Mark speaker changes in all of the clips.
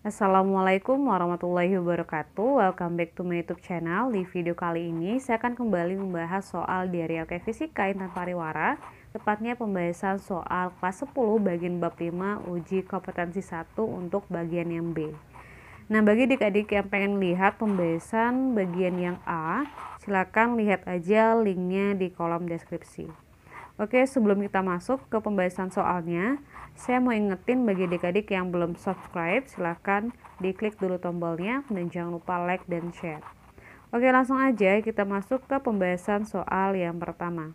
Speaker 1: Assalamualaikum warahmatullahi wabarakatuh. Welcome back to my YouTube channel. Di video kali ini saya akan kembali membahas soal dari LK Fisika Intan Pariwara, tepatnya pembahasan soal kelas 10 bagian bab 5 uji kompetensi 1 untuk bagian yang B. Nah, bagi adik-adik yang pengen lihat pembahasan bagian yang A, silakan lihat aja linknya di kolom deskripsi. Oke, sebelum kita masuk ke pembahasan soalnya, saya mau ingetin bagi adik-adik yang belum subscribe, silahkan diklik dulu tombolnya dan jangan lupa like dan share. Oke, langsung aja kita masuk ke pembahasan soal yang pertama.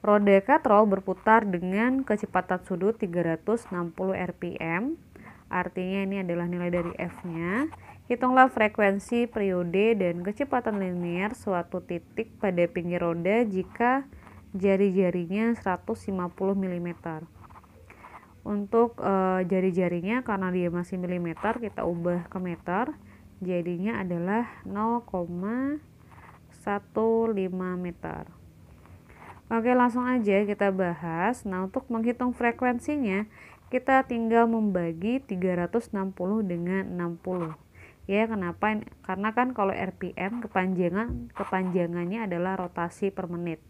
Speaker 1: Roda katrol berputar dengan kecepatan sudut 360 rpm, artinya ini adalah nilai dari F-nya. Hitunglah frekuensi, periode, dan kecepatan linear suatu titik pada pinggir roda jika jari-jarinya 150 mm. Untuk jari-jarinya karena dia masih milimeter, kita ubah ke meter, jadinya adalah 0,15 meter. Oke, langsung aja kita bahas. Nah, untuk menghitung frekuensinya, kita tinggal membagi 360 dengan 60. Ya, kenapa? Karena kan kalau RPM kepanjangannya adalah rotasi per menit.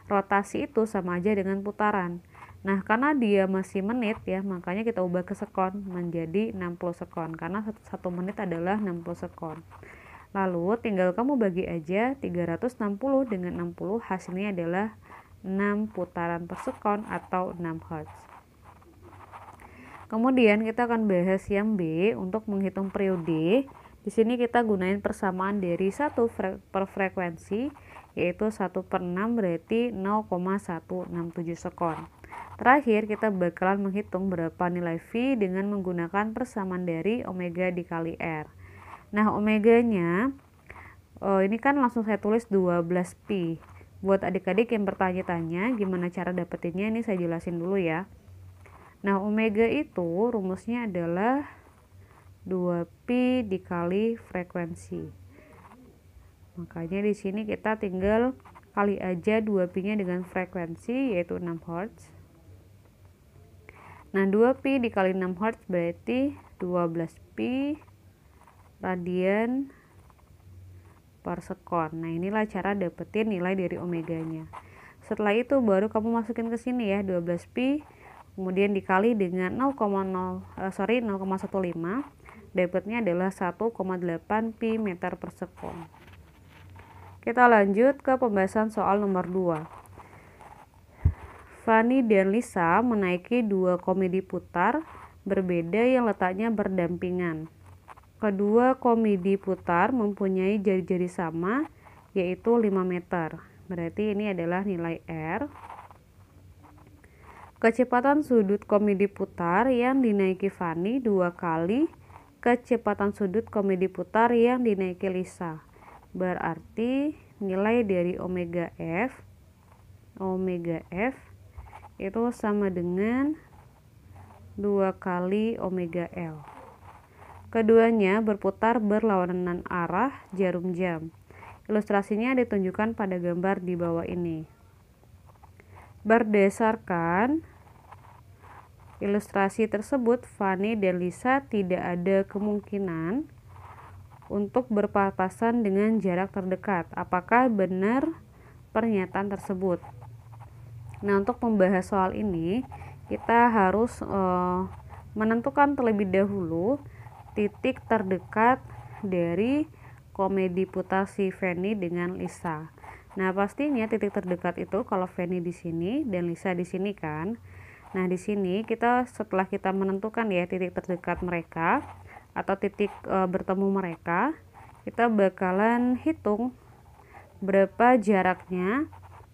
Speaker 1: Rotasi itu sama aja dengan putaran. Nah, karena dia masih menit ya, makanya kita ubah ke sekon menjadi 60 sekon karena 1 menit adalah 60 sekon. Lalu tinggal kamu bagi aja 360 dengan 60, hasilnya adalah 6 putaran per sekon atau 6 Hz. Kemudian kita akan bahas yang B untuk menghitung periode. Di sini kita gunain persamaan dari 1 per frekuensi, yaitu 1/6 berarti 0,167 sekon. Terakhir kita bakalan menghitung berapa nilai V dengan menggunakan persamaan dari omega dikali R. Nah, omeganya ini kan langsung saya tulis 12pi. Buat adik-adik yang bertanya-tanya gimana cara dapetinnya, ini saya jelasin dulu ya. Nah, omega itu rumusnya adalah 2pi dikali frekuensi. Makanya di sini kita tinggal kali aja 2pi-nya dengan frekuensi yaitu 6 Hz. Nah, 2pi dikali 6 Hz berarti 12pi radian per sekon. Nah, inilah cara dapetin nilai dari omeganya. Setelah itu baru kamu masukin ke sini ya, 12pi kemudian dikali dengan 0,15, dapatnya adalah 1,8 pi meter per sekon. Kita lanjut ke pembahasan soal nomor 2. Fani dan Lisa menaiki 2 komedi putar berbeda yang letaknya berdampingan. Kedua komedi putar mempunyai jari-jari sama, yaitu 5 meter. Berarti ini adalah nilai R. Kecepatan sudut komedi putar yang dinaiki Fani 2 kali kecepatan sudut komedi putar yang dinaiki Lisa. Berarti nilai dari omega F itu sama dengan 2 kali omega L. Keduanya berputar berlawanan arah jarum jam. Ilustrasinya ditunjukkan pada gambar di bawah ini. Berdasarkan ilustrasi tersebut, Fani dan Lisa tidak ada kemungkinan untuk berpapasan dengan jarak terdekat. Apakah benar pernyataan tersebut? Nah, untuk membahas soal ini, kita harus menentukan terlebih dahulu titik terdekat dari komedi putar si Fani dengan Lisa. Nah, pastinya titik terdekat itu kalau Fani di sini dan Lisa di sini kan. Nah, di sini kita setelah kita menentukan ya titik terdekat mereka atau titik bertemu mereka, kita bakalan hitung berapa jaraknya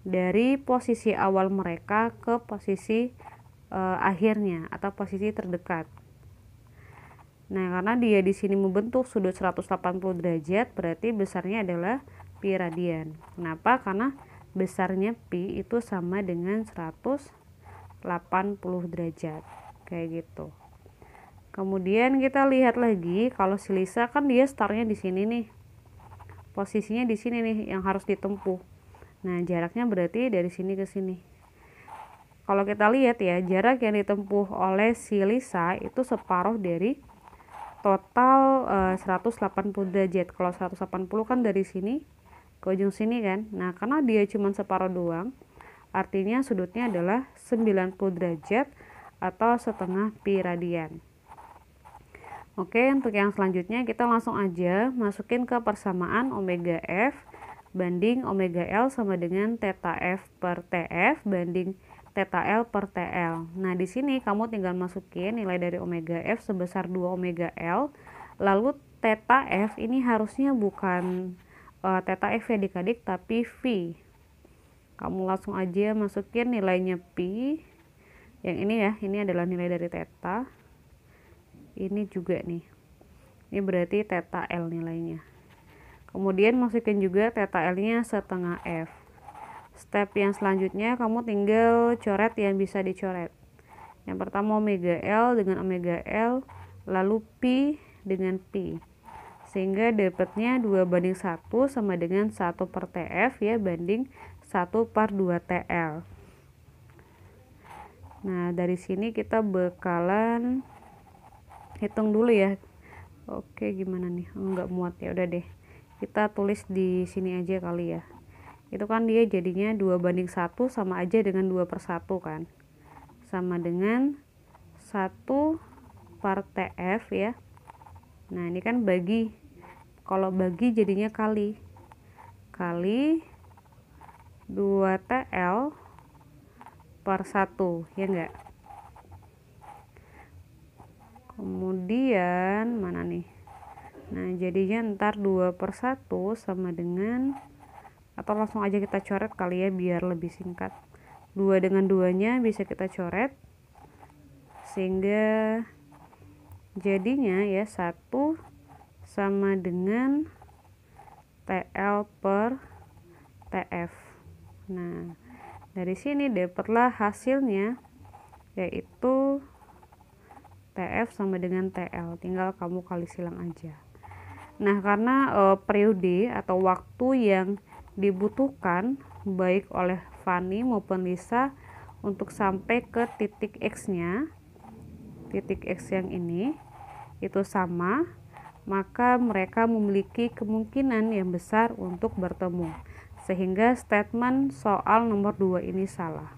Speaker 1: dari posisi awal mereka ke posisi akhirnya atau posisi terdekat. Nah, karena dia di sini membentuk sudut 180 derajat, berarti besarnya adalah pi radian. Kenapa? Karena besarnya pi itu sama dengan 180 derajat. Kayak gitu. Kemudian kita lihat lagi kalau si Lisa kan dia startnya di sini nih. Posisinya di sini nih yang harus ditempuh. Nah, jaraknya berarti dari sini ke sini. kalau kita lihat ya, jarak yang ditempuh oleh si Lisa itu separuh dari total 180 derajat. Kalau 180 kan dari sini ke ujung sini kan. Nah, karena dia cuma separuh doang, artinya sudutnya adalah 90 derajat atau setengah pi radian. Oke, untuk yang selanjutnya kita langsung aja masukin ke persamaan omega F banding omega L sama dengan theta F per TF banding theta L per TL. Nah, di sini kamu tinggal masukin nilai dari omega F sebesar 2 omega L. Lalu theta F ini harusnya bukan theta F ya adik-adik, tapi V. Kamu langsung aja masukin nilainya pi. Yang ini ya, ini adalah nilai dari theta. Ini juga nih. Ini berarti theta L nilainya. Kemudian masukin juga theta L-nya setengah F. Step yang selanjutnya kamu tinggal coret yang bisa dicoret. Yang pertama omega L dengan omega L, lalu pi dengan pi. Sehingga dapatnya 2:1 sama dengan 1 per TF ya, banding 1 per 2 TL. Nah, dari sini kita bakalan hitung dulu ya. Oke, gimana nih? Enggak muat ya, udah deh. Kita tulis di sini aja kali ya. Itu kan dia jadinya 2:1 sama aja dengan 2/1 kan. Sama dengan 1 per TF ya. Nah, ini kan bagi. Kalau bagi jadinya kali. Kali 2 TL per 1, ya enggak? Kemudian mana nih? Nah, jadinya ntar 2/1 sama dengan, atau langsung aja kita coret kali ya biar lebih singkat. 2 dengan 2-nya bisa kita coret. Sehingga jadinya ya 1 sama dengan TL per TF. Nah, dari sini dapatlah hasilnya yaitu TF sama dengan TL. Tinggal kamu kali silang aja. Nah, karena periode atau waktu yang dibutuhkan baik oleh Fani maupun Lisa untuk sampai ke titik X-nya, titik X yang ini itu sama, maka mereka memiliki kemungkinan yang besar untuk bertemu. Sehingga statement soal nomor 2 ini salah.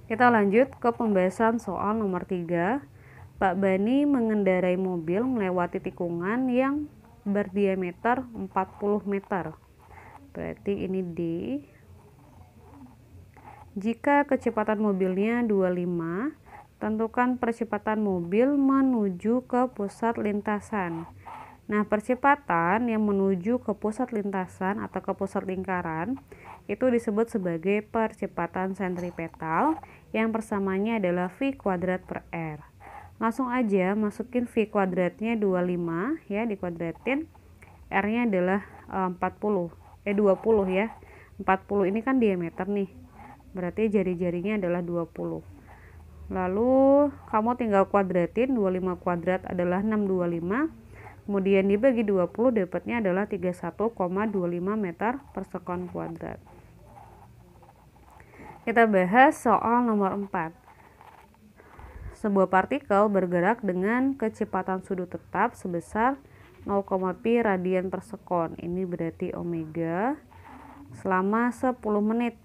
Speaker 1: Kita lanjut ke pembahasan soal nomor 3. Pak Bani mengendarai mobil melewati tikungan yang berdiameter 40 meter. Berarti ini D. Jika kecepatan mobilnya 25, tentukan percepatan mobil menuju ke pusat lintasan. Nah, percepatan yang menuju ke pusat lintasan atau ke pusat lingkaran itu disebut sebagai percepatan sentripetal yang persamanya adalah V kuadrat per R. Langsung aja masukin V kuadratnya 25 ya, dikuadratin. R-nya adalah 20 ya. 40 ini kan diameter nih. Berarti jari-jarinya adalah 20. Lalu kamu tinggal kuadratin, 25 kuadrat adalah 625. Kemudian dibagi 20 dapatnya adalah 31,25 meter per sekon kuadrat. Kita bahas soal nomor 4. Sebuah partikel bergerak dengan kecepatan sudut tetap sebesar 0, pi radian per sekon. Ini berarti omega selama 10 menit.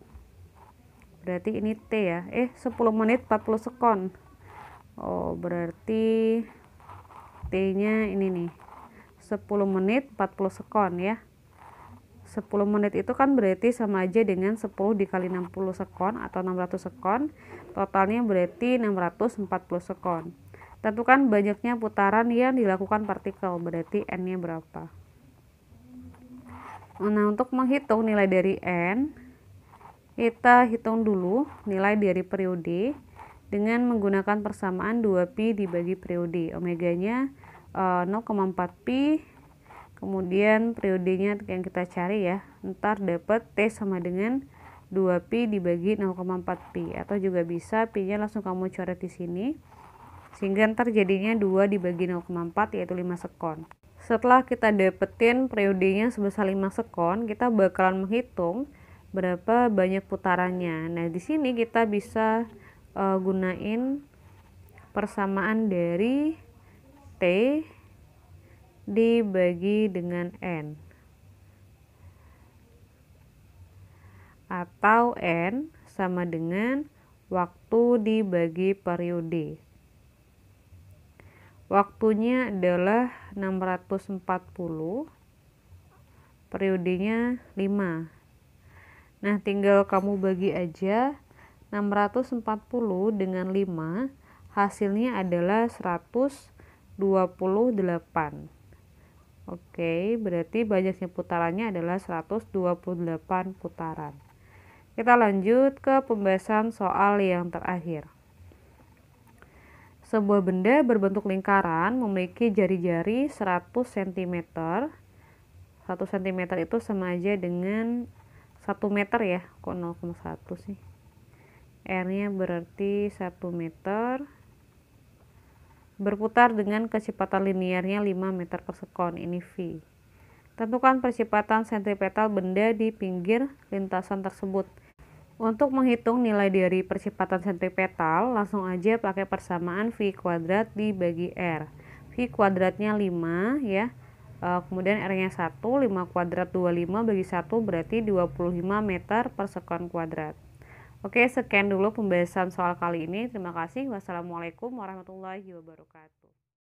Speaker 1: Berarti ini T ya. 10 menit 40 sekon. Oh, berarti T-nya ini nih. 10 menit 40 sekon ya. 10 menit itu kan berarti sama aja dengan 10 dikali 60 sekon atau 600 sekon. Totalnya berarti 640 sekon. Tentukan banyaknya putaran yang dilakukan partikel, berarti N-nya berapa. Nah, untuk menghitung nilai dari N, kita hitung dulu nilai dari periode dengan menggunakan persamaan 2pi dibagi periode. Omeganya 0,4 pi, kemudian periodenya yang kita cari ya, ntar dapat T sama dengan 2pi dibagi 0,4 pi, atau juga bisa pi-nya langsung kamu coret di sini. Sehingga ntar jadinya 2 dibagi 0,4 yaitu 5 sekon. Setelah kita dapetin periodenya sebesar 5 sekon, kita bakalan menghitung berapa banyak putarannya. Nah, di sini kita bisa gunain persamaan dari T dibagi dengan N, atau N sama dengan waktu dibagi periode. Waktunya adalah 640, periodenya 5. Nah, tinggal kamu bagi aja 640 dengan 5, hasilnya adalah 128. Oke, berarti banyaknya putarannya adalah 128 putaran. Kita lanjut ke pembahasan soal yang terakhir. Sebuah benda berbentuk lingkaran memiliki jari-jari 100 cm. 1 cm itu sama aja dengan 1 meter ya. Kok 0,1 sih? R-nya berarti 1 meter. Berputar dengan kecepatan linearnya 5 meter per sekon. Ini V. Tentukan percepatan sentripetal benda di pinggir lintasan tersebut. Untuk menghitung nilai dari percepatan sentripetal, langsung aja pakai persamaan V kuadrat dibagi R. V kuadratnya 5 ya. Kemudian R-nya 1, 5 kuadrat 25 bagi 1 berarti 25 meter per sekon kuadrat. Oke, sekian dulu pembahasan soal kali ini. Terima kasih. Wassalamualaikum warahmatullahi wabarakatuh.